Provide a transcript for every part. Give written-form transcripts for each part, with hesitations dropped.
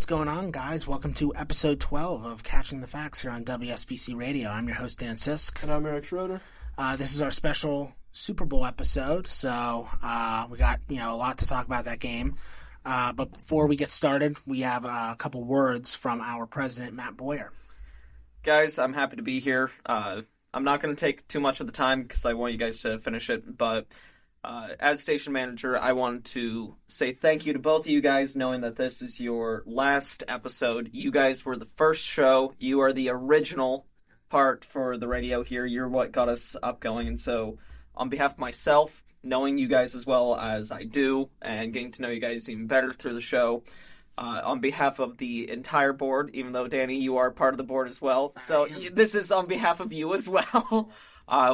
going on, guys? Welcome to episode 12 of Catching the Facts here on WSBC Radio. I'm your host, Dan Sisk. And I'm Schroeder. This is our special Super Bowl episode, so we got a lot to talk about that game. But before we get started, we have a couple words from our president, Matt Boyer. Guys, I'm happy to be here. I'm not going to take too much of the time because I want you guys to finish it, but as station manager, I want to say thank you to both of you guys, knowing that this is your last episode. You guys were the first show. You are the original part for the radio here. You're what got us up going, and so on behalf of myself, knowing you guys as well as I do, and getting to know you guys even better through the show, on behalf of the entire board, even though, Danny, you are part of the board as well. So this is on behalf of you as well.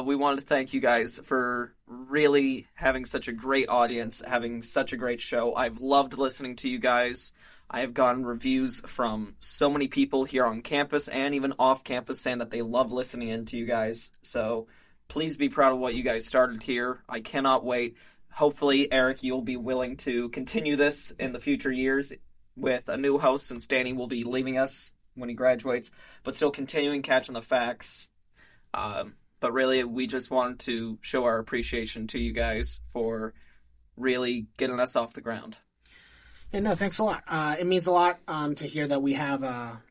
We wanted to thank you guys for really having such a great audience, having such a great show. I've loved listening to you guys. I have gotten reviews from so many people here on campus and even off campus saying that they love listening in to you guys. So please be proud of what you guys started here. I cannot wait. Hopefully, Eric, you'll be willing to continue this in the future years with a new host, since Danny will be leaving us when he graduates, but still continuing Catching the Facts. But really, we just wanted to show our appreciation to you guys for really getting us off the ground. Yeah, no, thanks a lot. It means a lot to hear that we have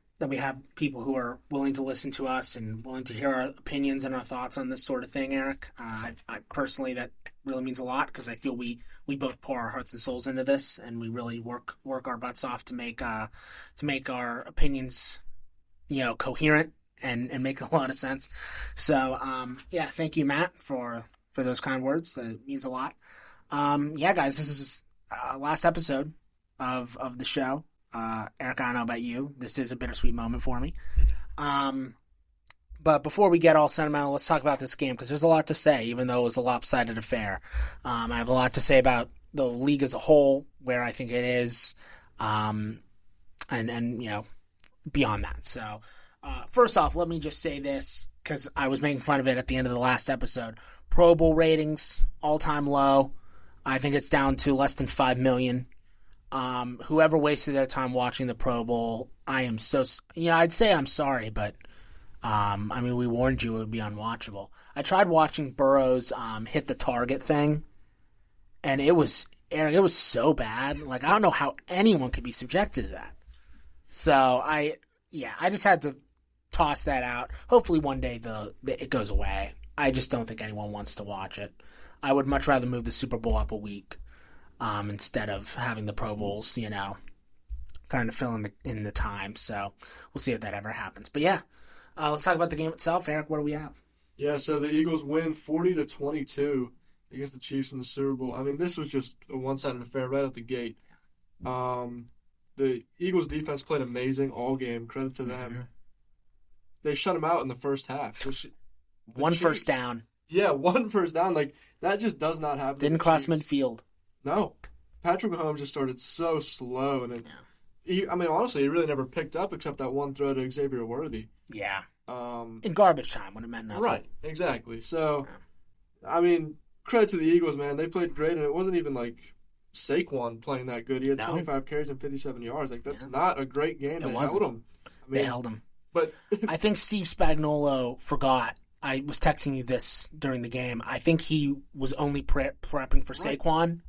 people who are willing to listen to us and willing to hear our opinions and our thoughts on this sort of thing, Eric. I personally, that really means a lot because I feel we both pour our hearts and souls into this, and we really work our butts off to make our opinions, coherent and make a lot of sense. So, thank you, Matt, for those kind words. That means a lot. Guys, this is last episode of the show. Eric, I don't know about you. This is a bittersweet moment for me. But before we get all sentimental, let's talk about this game because there's a lot to say, even though it was a lopsided affair. I have a lot to say about the league as a whole, where I think it is, and beyond that. So, first off, let me just say this because I was making fun of it at the end of the last episode. Pro Bowl ratings, all-time low. I think it's down to less than 5 million. Whoever wasted their time watching the Pro Bowl, I am so, I'd say I'm sorry, but, we warned you it would be unwatchable. I tried watching Burrow's, hit the target thing, and it was so bad. Like, I don't know how anyone could be subjected to that. So, I just had to toss that out. Hopefully one day it goes away. I just don't think anyone wants to watch it. I would much rather move the Super Bowl up a week. Instead of having the Pro Bowls, kind of fill in the time. So we'll see if that ever happens. But let's talk about the game itself. Eric, what do we have? Yeah, so the Eagles win 40-22 against the Chiefs in the Super Bowl. I mean, this was just a one-sided affair right out the gate. The Eagles defense played amazing all game. Credit to them. Mm-hmm. They shut them out in the first half. One first down. Yeah, one first down. Like, that just does not happen. Didn't cross midfield. No. Patrick Mahomes just started so slow. And honestly, he really never picked up except that one throw to Xavier Worthy. Yeah. In garbage time when it meant nothing. Right, exactly. So, credit to the Eagles, man. They played great, and it wasn't even like Saquon playing that good. He had 25 carries and 57 yards. Like, that's not a great game. They held him. They held him. But I think Steve Spagnuolo forgot. I was texting you this during the game. I think he was only prepping for Saquon.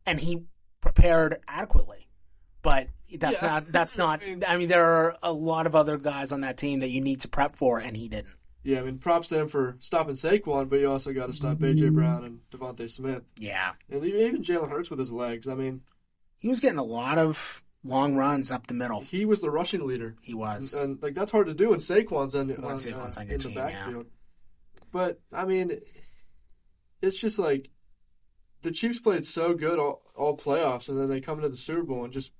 And he prepared adequately, but that's not. There are a lot of other guys on that team that you need to prep for, and he didn't. Yeah, props to him for stopping Saquon, but you also got to stop A.J. Brown and Devontae Smith. Yeah, and even Jalen Hurts with his legs. He was getting a lot of long runs up the middle. He was the rushing leader. He was, and that's hard to do when Saquon's on your team, the backfield. Yeah. But it's just like. The Chiefs played so good all playoffs, and then they come into the Super Bowl and just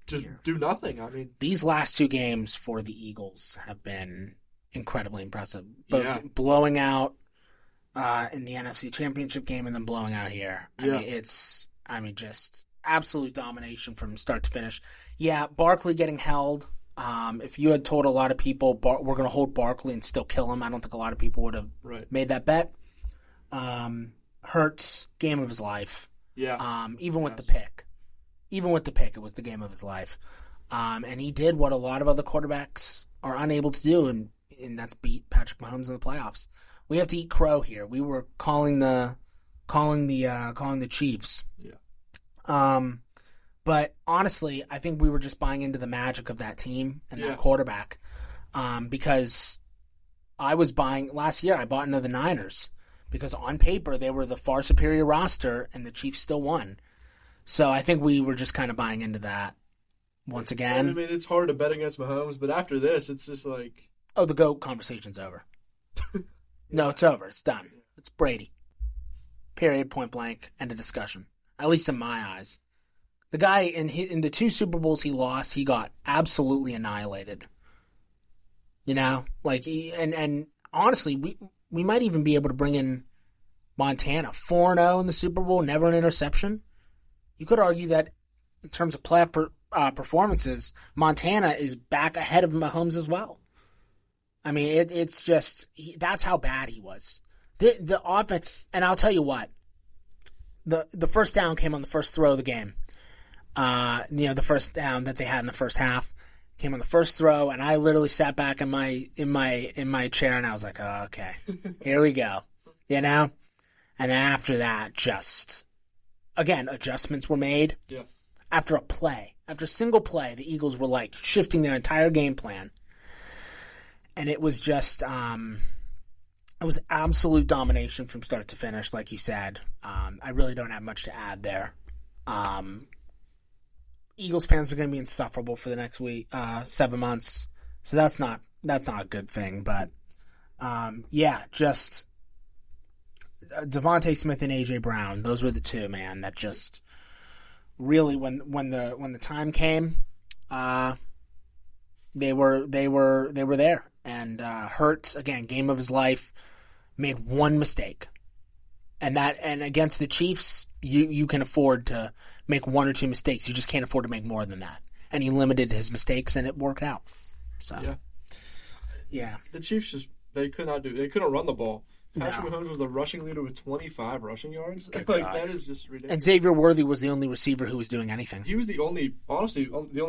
do nothing. These last two games for the Eagles have been incredibly impressive. Both blowing out in the NFC Championship game and then blowing out here. It's just absolute domination from start to finish. Yeah, Barkley getting held. If you had told a lot of people we're going to hold Barkley and still kill him, I don't think a lot of people would have made that bet. Hurts, game of his life. Yeah. Even with the pick. It was the game of his life. And he did what a lot of other quarterbacks are unable to do, and that's beat Patrick Mahomes in the playoffs. We have to eat crow here. We were calling the Chiefs. Yeah. But honestly, I think we were just buying into the magic of that team and that quarterback. Because I was buying last year. I bought into the Niners because on paper they were the far superior roster, and the Chiefs still won. So I think we were just kind of buying into that once again. I mean, it's hard to bet against Mahomes, but after this, it's just like, oh, the GOAT conversation's over. No, it's over. It's done. It's Brady. Period. Point blank. End of discussion. At least in my eyes. The guy in the 2 Super Bowls he lost, he got absolutely annihilated. You know, like and honestly, we might even be able to bring in Montana 4-0 in the Super Bowl, never an interception. You could argue that in terms of performances, Montana is back ahead of Mahomes as well. I mean, it's just that's how bad he was. The offense, and I'll tell you what, the first down came on the first throw of the game. The first down that they had in the first half came on the first throw, and I literally sat back in my chair, and I was like, oh, okay, here we go, you know. And then after that, just again, adjustments were made. Yeah. After a single play, the Eagles were like shifting their entire game plan, and it was just it was absolute domination from start to finish, like you said. I really don't have much to add there. Eagles fans are going to be insufferable for the next 7 months, so that's not a good thing. But just Devontae Smith and AJ Brown, those were the two, man. That just really, when the time came, they were there. And Hurts, again, game of his life, made one mistake. And against the Chiefs, you can afford to make 1 or 2 mistakes. You just can't afford to make more than that. And he limited his mistakes, and it worked out. So, yeah. The Chiefs they couldn't run the ball. Patrick Mahomes was the rushing leader with 25 rushing yards. That is just ridiculous. And Xavier Worthy was the only receiver who was doing anything. He was the only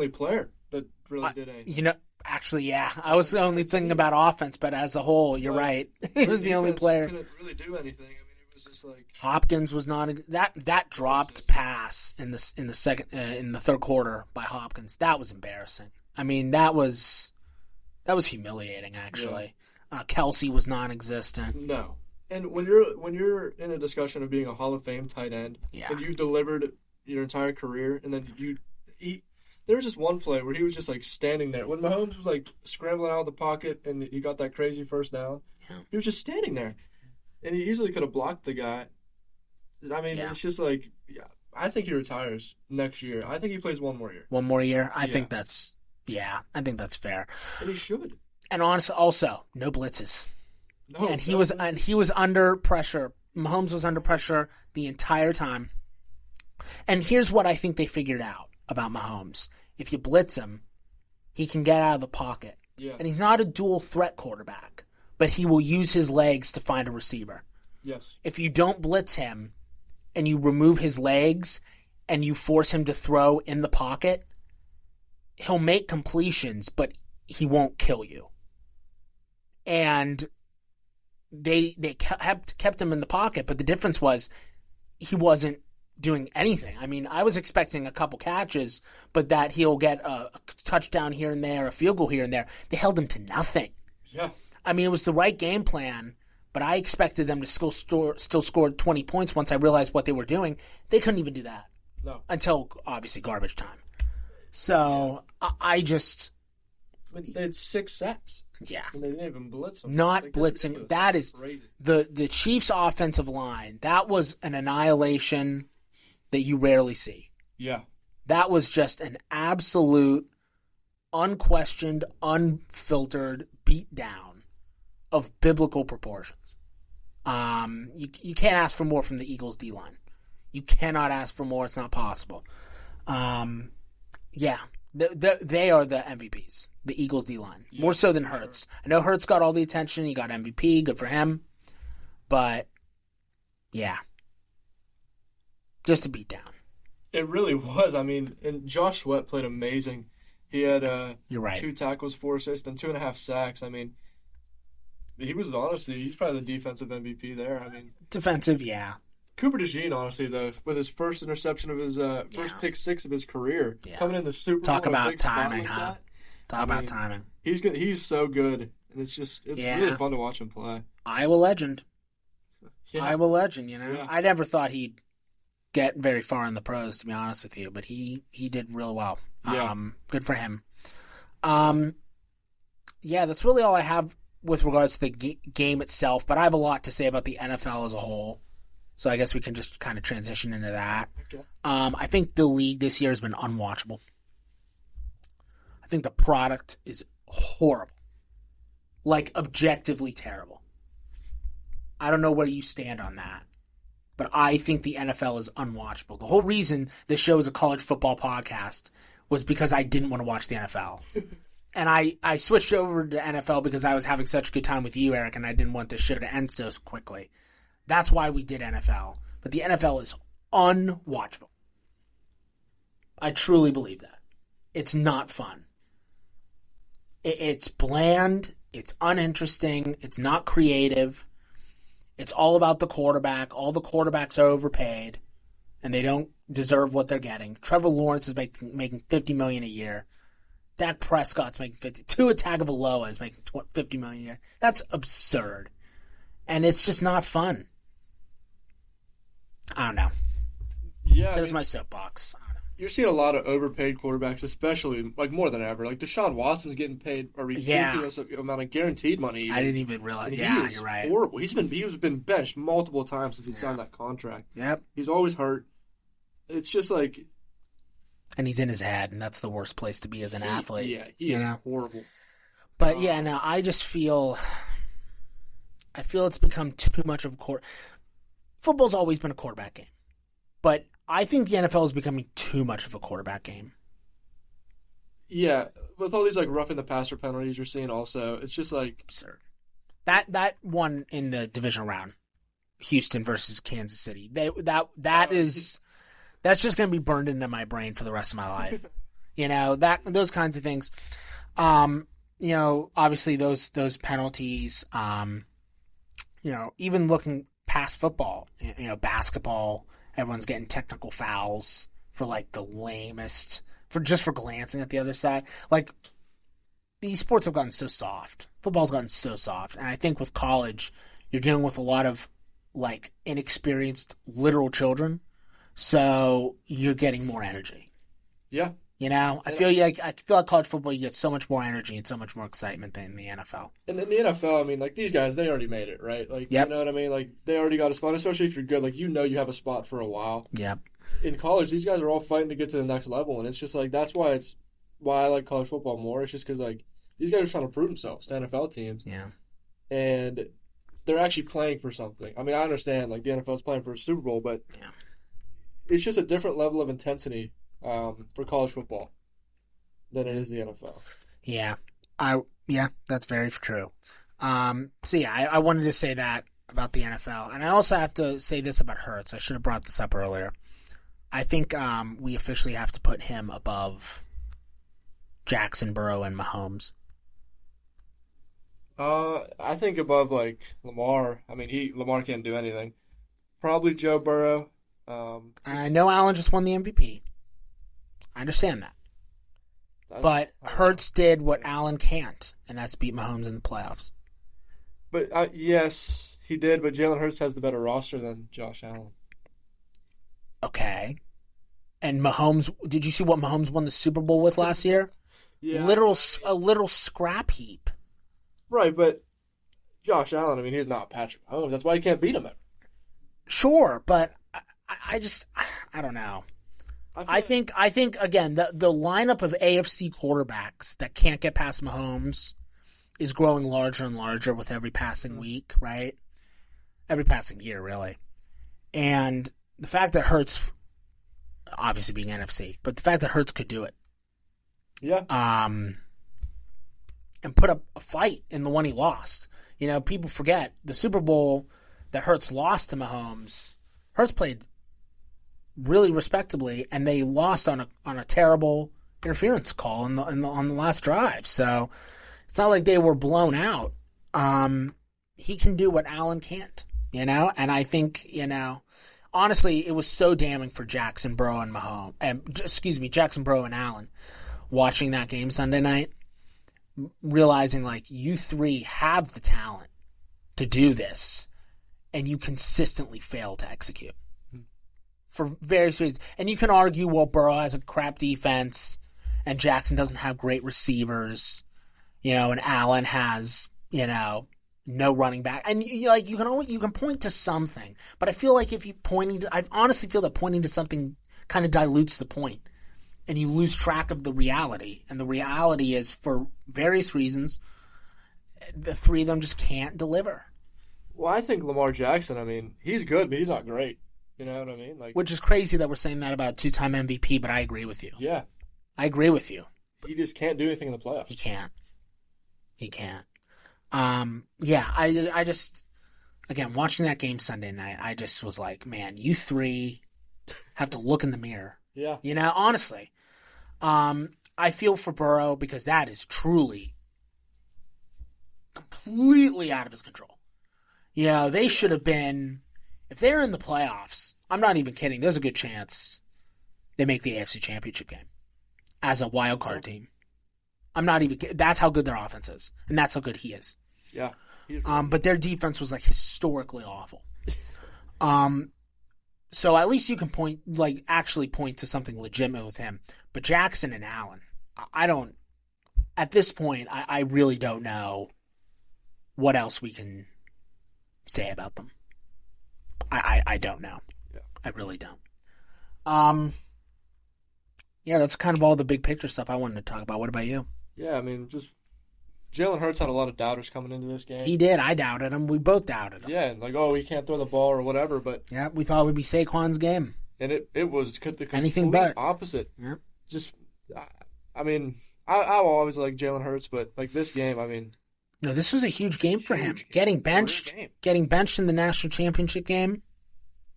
player that really did anything. You know, actually, yeah. I was only thinking about offense, but as a whole, you're right. He was the only player. Couldn't really do anything. I mean, it was just like Hopkins was not that dropped pass in the third quarter by Hopkins. That was embarrassing. I mean, that was humiliating. Actually, Kelsey was non-existent. No, and when you're in a discussion of being a Hall of Fame tight end, and you delivered your entire career, and then there was just one play where he was just like standing there when Mahomes was like scrambling out of the pocket and he got that crazy first down. Yeah. He was just standing there, and he easily could have blocked the guy. I mean, it's just like, I think he retires next year. I think he plays one more year. One more year? I think that's fair. And he should. And honestly, also, no blitzes. No, and he was under pressure. Mahomes was under pressure the entire time. And here's what I think they figured out about Mahomes. If you blitz him, he can get out of the pocket. Yeah. And he's not a dual threat quarterback, but he will use his legs to find a receiver. Yes. If you don't blitz him and you remove his legs and you force him to throw in the pocket, he'll make completions, but he won't kill you. And they kept him in the pocket, but the difference was he wasn't doing anything. I mean, I was expecting a couple catches, but that he'll get a touchdown here and there, a field goal here and there. They held him to nothing. Yeah. I mean, it was the right game plan, but I expected them to still score 20 points once I realized what they were doing. They couldn't even do that. No. Until, obviously, garbage time. So, I mean, they had 6 sacks. Yeah. And they didn't even blitz them. Not blitzing. That is crazy. The Chiefs' offensive line. That was an annihilation that you rarely see. Yeah. That was just an absolute, unquestioned, unfiltered beatdown of biblical proportions. You can't ask for more from the Eagles' D-line. You cannot ask for more. It's not possible. Yeah. They are the MVPs, the Eagles D-line, more so than Hurts. I know Hurts got all the attention. He got MVP. Good for him. But, yeah. Just a beatdown. It really was. I mean, and Josh Sweat played amazing. He had You're right. 2 tackles, 4 assists, and 2.5 sacks. I mean, he was honestly, he's probably the defensive MVP there. I mean, defensive, yeah. Cooper DeJean, honestly, though, with his first interception of his first pick 6 of his career, coming in the Super Bowl. Talk about timing, huh? Talk about timing. He's so good, and it's really fun to watch him play. Iowa legend. Yeah. Iowa legend, you know. Yeah. I never thought he'd get very far in the pros, to be honest with you, but he did real well. Yeah. Good for him. Yeah, that's really all I have with regards to the game itself, but I have a lot to say about the NFL as a whole, so I guess we can just kind of transition into that. Okay. I think the league this year has been unwatchable. I think the product is horrible. Like, objectively terrible. I don't know where you stand on that, but I think the NFL is unwatchable. The whole reason this show is a college football podcast was because I didn't want to watch the NFL. And I switched over to NFL because I was having such a good time with you, Eric, and I didn't want this show to end so quickly. That's why we did NFL. But the NFL is unwatchable. I truly believe that. It's not fun. It's bland. It's uninteresting. It's not creative. It's all about the quarterback. All the quarterbacks are overpaid, and they don't deserve what they're getting. Trevor Lawrence is making $50 million a year. Dak Prescott's making $50. Tua Tagovailoa is making $50 million a year. That's absurd, and it's just not fun. I don't know. Yeah, there's my soapbox. I don't know. You're seeing a lot of overpaid quarterbacks, especially like more than ever. Like Deshaun Watson's getting paid a ridiculous amount of guaranteed money. I didn't even realize. Yeah, you're right. Horrible. He's been benched multiple times since he signed that contract. Yep. He's always hurt. It's just like, and he's in his head, and that's the worst place to be as an athlete. Yeah, he is horrible. But I just feel. I feel it's become too much of a Football's always been a quarterback game, but I think the NFL is becoming too much of a quarterback game. Yeah, with all these like roughing the passer penalties you're seeing also, it's just like absurd. That one in the divisional round, Houston versus Kansas City. That's just going to be burned into my brain for the rest of my life. Those kinds of things. Obviously those penalties. Even looking past football, basketball. Everyone's getting technical fouls for like the lamest, for glancing at the other side. Like, these sports have gotten so soft. Football's gotten so soft, and I think with college, you're dealing with a lot of like inexperienced literal children, so you're getting more energy. Yeah. I feel like college football, you get so much more energy and so much more excitement than in the NFL. And in the NFL, I mean, like, these guys, they already made it, right? Like, You know what I mean? Like, they already got a spot, especially if you're good. Like, you have a spot for a while. Yep. In college, these guys are all fighting to get to the next level, and it's just like, that's why I like college football more. It's just because, like, these guys are trying to prove themselves to NFL teams. Yeah. And they're actually playing for something. I mean, I understand, like, the NFL's playing for a Super Bowl, but it's just a different level of intensity for college football than it is the NFL. Yeah. That's very true. I wanted to say that about the NFL. And I also have to say this about Hurts. I should have brought this up earlier. I think we officially have to put him above Jackson, Burrow, and Mahomes. I think above, like, Lamar. I mean, Lamar can't do anything. Probably Joe Burrow. And I know Allen just won the MVP. I understand that. But Hurts did what Allen can't, and that's beat Mahomes in the playoffs. But, yes, he did, but Jalen Hurts has the better roster than Josh Allen. Okay. And Mahomes, did you see what Mahomes won the Super Bowl with last year? Yeah. A little scrap heap. Right, but Josh Allen, I mean, he's not Patrick Mahomes. That's why he can't beat him ever. Sure, but I don't know. I think again the lineup of AFC quarterbacks that can't get past Mahomes is growing larger and larger with every passing week, right? Every passing year, really. And the fact that Hurts, obviously being NFC, but the fact that Hurts could do it, and put up a fight in the one he lost. People forget the Super Bowl that Hurts lost to Mahomes. Hurts played really respectably, and they lost on a terrible interference call on the last drive. So it's not like they were blown out. He can do what Allen can't, and I think, honestly, it was so damning for Jackson, Burrow, and Jackson, Burrow, and Allen watching that game Sunday night, realizing like you three have the talent to do this, and you consistently fail to execute for various reasons. And you can argue, well, Burrow has a crap defense, and Jackson doesn't have great receivers, and Allen has, no running back, and you can point to something, but I feel like I honestly feel that pointing to something kind of dilutes the point, and you lose track of the reality. And the reality is, for various reasons, the three of them just can't deliver. Well, I think Lamar Jackson, he's good, but he's not great. You know what I mean? Which is crazy that we're saying that about two-time MVP, but I agree with you. Yeah. I agree with you. He just can't do anything in the playoffs. He can't. I just, again, watching that game Sunday night, I just was like, man, you three have to look in the mirror. Yeah. Honestly. I feel for Burrow because that is truly completely out of his control. They should have been, if they're in the playoffs, I'm not even kidding, there's a good chance they make the AFC Championship game as a wild card team. I'm not even kidding. That's how good their offense is, and that's how good he is. Yeah. But their defense was like historically awful. So at least you can actually point to something legitimate with him. But Jackson and Allen, at this point, I really don't know what else we can say about them. I don't know. Yeah. I really don't. That's kind of all the big picture stuff I wanted to talk about. What about you? Yeah, just Jalen Hurts had a lot of doubters coming into this game. He did. I doubted him. We both doubted him. Yeah, and he can't throw the ball or whatever. But yeah, we thought it would be Saquon's game. And it was the anything but opposite. Yeah. Just, I always like Jalen Hurts, but like this game, no, this was a huge game for him. Getting benched in the national championship game.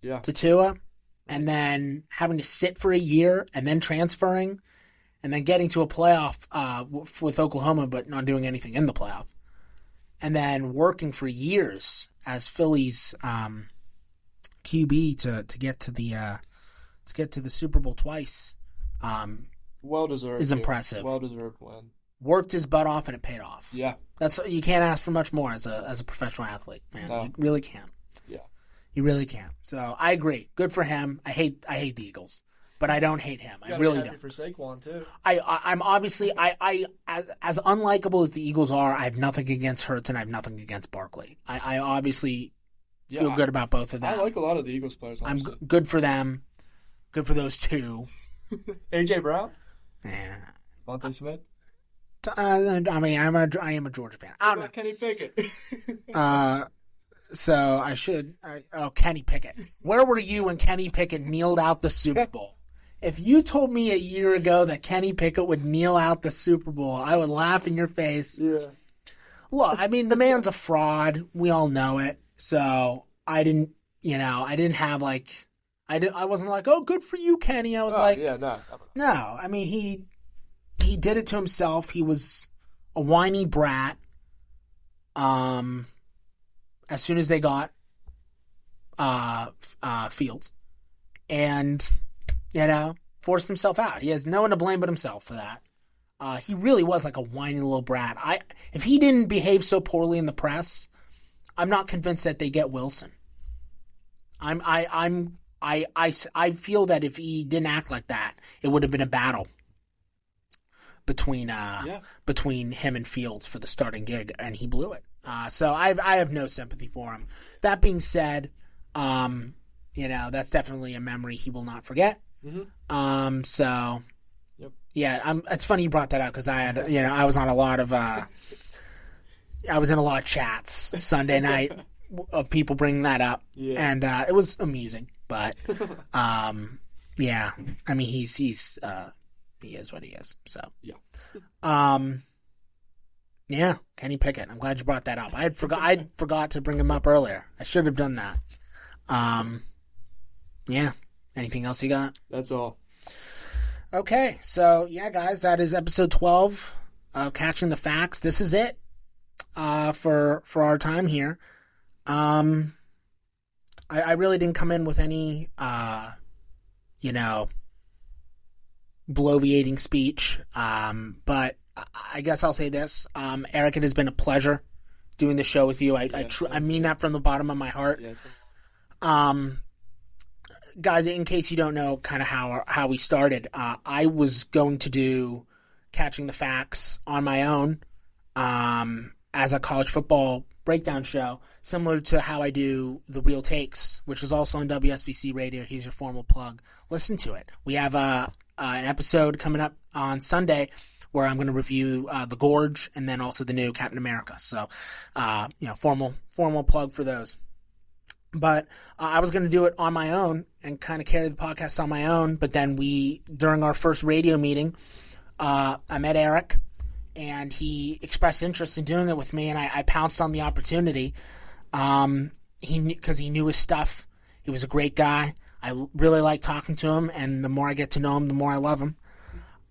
Yeah. To Tua, and then having to sit for a year, and then transferring, and then getting to a playoff with Oklahoma, but not doing anything in the playoff, and then working for years as Philly's QB to get to the Super Bowl twice. Well deserved. Is impressive. Well deserved win. Worked his butt off, and it paid off. Yeah. You can't ask for much more as a professional athlete, man. No. You really can't. Yeah. You really can't. So I agree. Good for him. I hate the Eagles, but I don't hate him. I really don't. For Saquon too. I'm obviously as unlikable as the Eagles are. I have nothing against Hurts and I have nothing against Barkley. I obviously feel good about both of them. I like a lot of the Eagles players. Honestly. I'm good for them. Good for those two. AJ Brown. Yeah. Devontae Smith. I am a Georgia fan. I don't know. Kenny Pickett. So I should. Kenny Pickett. Where were you when Kenny Pickett kneeled out the Super Bowl? If you told me a year ago that Kenny Pickett would kneel out the Super Bowl, I would laugh in your face. Yeah. Look, the man's a fraud. We all know it. So I didn't have I wasn't like, oh, good for you, Kenny. I was no. He did it to himself. He was a whiny brat. As soon as they got Fields, and forced himself out. He has no one to blame but himself for that. He really was like a whiny little brat. If he didn't behave so poorly in the press, I'm not convinced that they get Wilson. I feel that if he didn't act like that, it would have been a battle between him and Fields for the starting gig, and he blew it. So I have no sympathy for him. That being said, that's definitely a memory he will not forget. Mm-hmm. Yep. Yeah, it's funny you brought that up because I had, I was on a lot of, I was in a lot of chats Sunday night of people bringing that up, and it was amusing. But, yeah, he is what he is. So, yeah, Kenny Pickett. I'm glad you brought that up. I forgot to bring him up earlier. I should have done that. Yeah. Anything else you got? That's all. Okay, so yeah, guys, that is episode 12 of Catching the Facts. This is it for our time here. I really didn't come in with any, bloviating speech, but I guess I'll say this. Eric, it has been a pleasure doing the show with you. I mean that from the bottom of my heart. Guys, in case you don't know kind of how we started, I was going to do Catching the Facts on my own as a college football breakdown show, similar to how I do The Real Takes, which is also on WSVC Radio. Here's your formal plug. Listen to it. We have an episode coming up on Sunday where I'm going to review The Gorge and then also the new Captain America. So, formal plug for those. But I was going to do it on my own and kind of carry the podcast on my own. But then during our first radio meeting, I met Eric, and he expressed interest in doing it with me, and I pounced on the opportunity. Because he knew his stuff. He was a great guy. I really like talking to him, and the more I get to know him, the more I love him.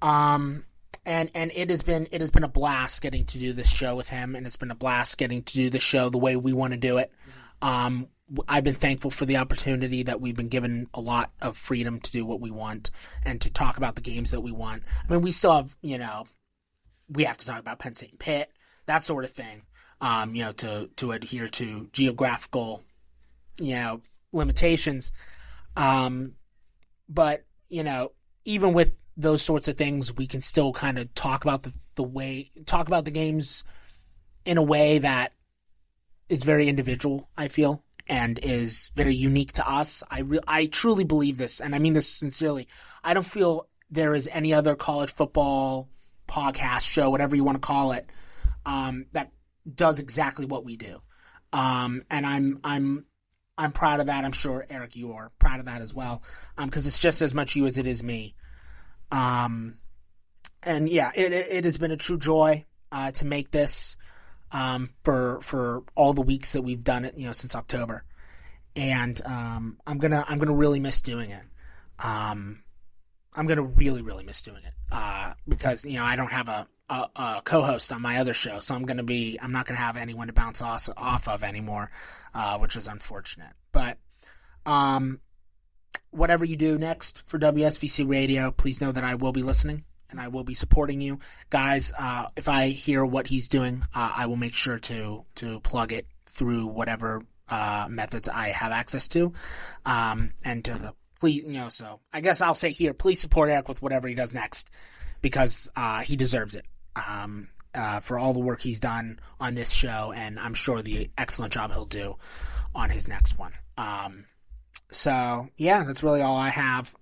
And it has been a blast getting to do this show with him, and it's been a blast getting to do the show the way we want to do it. I've been thankful for the opportunity that we've been given a lot of freedom to do what we want and to talk about the games that we want. I mean, we still have, we have to talk about Penn State and Pitt, that sort of thing, to adhere to geographical, limitations. But, even with those sorts of things, we can still kind of talk about the games in a way that is very individual, I feel, and is very unique to us. I truly believe this, and I mean this sincerely. I don't feel there is any other college football podcast show, whatever you want to call it, that does exactly what we do. And I'm proud of that. I'm sure, Eric, you are proud of that as well, because it's just as much you as it is me. And yeah, it has been a true joy to make this. For all the weeks that we've done it, since October, and I'm gonna really miss doing it. I'm gonna really miss doing it because I don't have a co-host on my other show, so I'm not gonna have anyone to bounce off of anymore, which is unfortunate. But whatever you do next for WSVC Radio, please know that I will be listening. And I will be supporting you. Guys, if I hear what he's doing, I will make sure to plug it through whatever methods I have access to. And to so I guess I'll say here, please support Eric with whatever he does next, because he deserves it for all the work he's done on this show, and I'm sure the excellent job he'll do on his next one. So yeah, that's really all I have.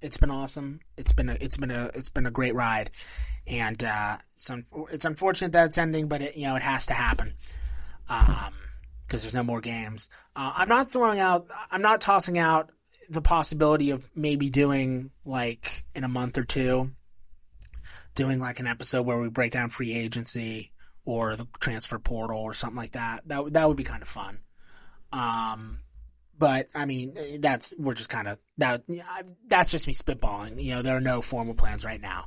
It's been awesome. It's been a great ride, and it's unfortunate that it's ending, but it has to happen because there's no more games. I'm not tossing out the possibility of maybe doing, like, in a month or two, doing like an episode where we break down free agency or the transfer portal or something like that. That would be kind of fun. But I mean, that's just me spitballing. There are no formal plans right now.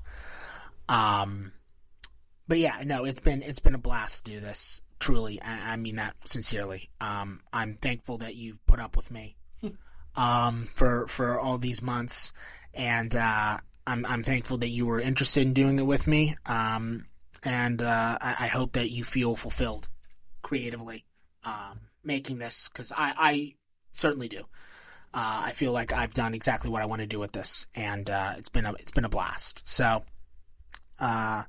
But yeah, no, it's been a blast to do this. Truly, I mean that sincerely. I'm thankful that you've put up with me, for all these months, and I'm thankful that you were interested in doing it with me. And I hope that you feel fulfilled creatively, making this, because I certainly do. I feel like I've done exactly what I want to do with this, and it's been a blast. So, yeah,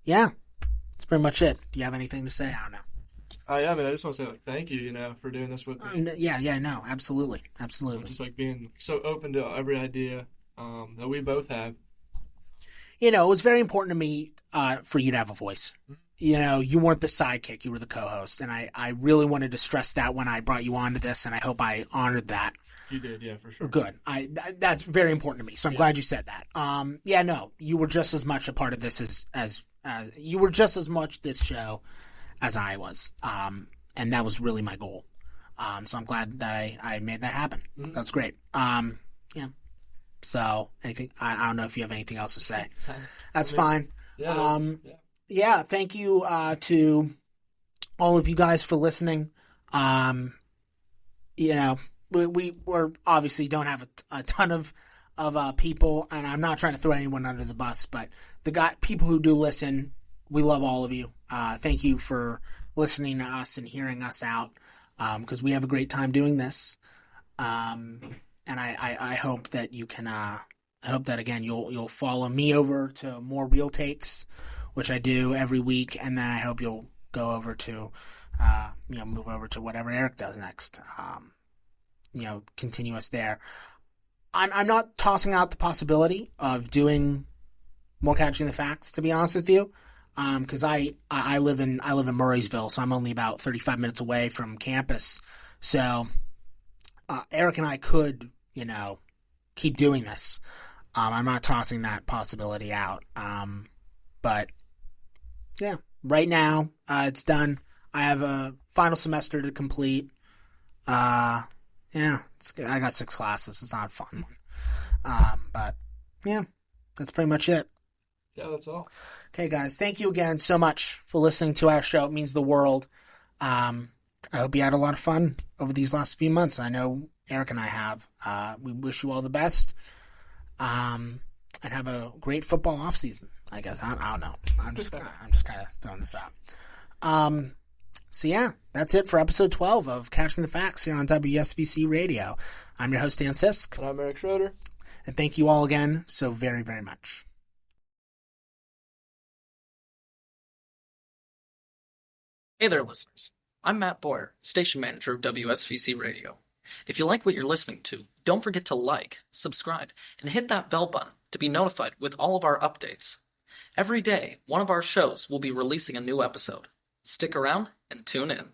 that's pretty much it. Do you have anything to say? I don't know. Yeah, I just want to say thank you, for doing this with me. No, absolutely. Just being so open to every idea that we both have. It was very important to me for you to have a voice. You weren't the sidekick, you were the co-host, and I really wanted to stress that when I brought you onto this, and I hope I honored that. You did, yeah, for sure. Good. That's very important to me, so I'm glad you said that. You were just as much a part of this as you were just as much this show as I was, and that was really my goal. So I'm glad that I made that happen. Mm-hmm. That's great. So anything? I don't know if you have anything else to say. That's fine. Yeah, thank you to all of you guys for listening. We're obviously don't have a ton of people, and I'm not trying to throw anyone under the bus, but people who do listen, we love all of you. Thank you for listening to us and hearing us out, because we have a great time doing this. And I hope that you can. I hope that again you'll follow me over to more real takes, which I do every week, and then I hope you'll go over to, move over to whatever Eric does next. Continue us there. I'm not tossing out the possibility of doing more Catching the Facts, to be honest with you, because I live in Murraysville, so I'm only about 35 minutes away from campus. So Eric and I could, keep doing this. I'm not tossing that possibility out. But yeah, right now it's done. I have a final semester to complete. I got 6 classes. It's not a fun one. But yeah, that's pretty much it. Yeah, that's all. Okay, guys, thank you again so much for listening to our show. It means the world. I hope you had a lot of fun over these last few months. I know Eric and I have. We wish you all the best. And have a great football offseason, I guess. I don't know. I'm just kind of throwing this out. So yeah, that's it for episode 12 of Catching the Facts here on WSVC Radio. I'm your host, Dan Sisk. And I'm Eric Schroeder. And thank you all again so very, very much. Hey there, listeners. I'm Matt Boyer, station manager of WSVC Radio. If you like what you're listening to, don't forget to like, subscribe, and hit that bell button to be notified with all of our updates. Every day, one of our shows will be releasing a new episode. Stick around and tune in.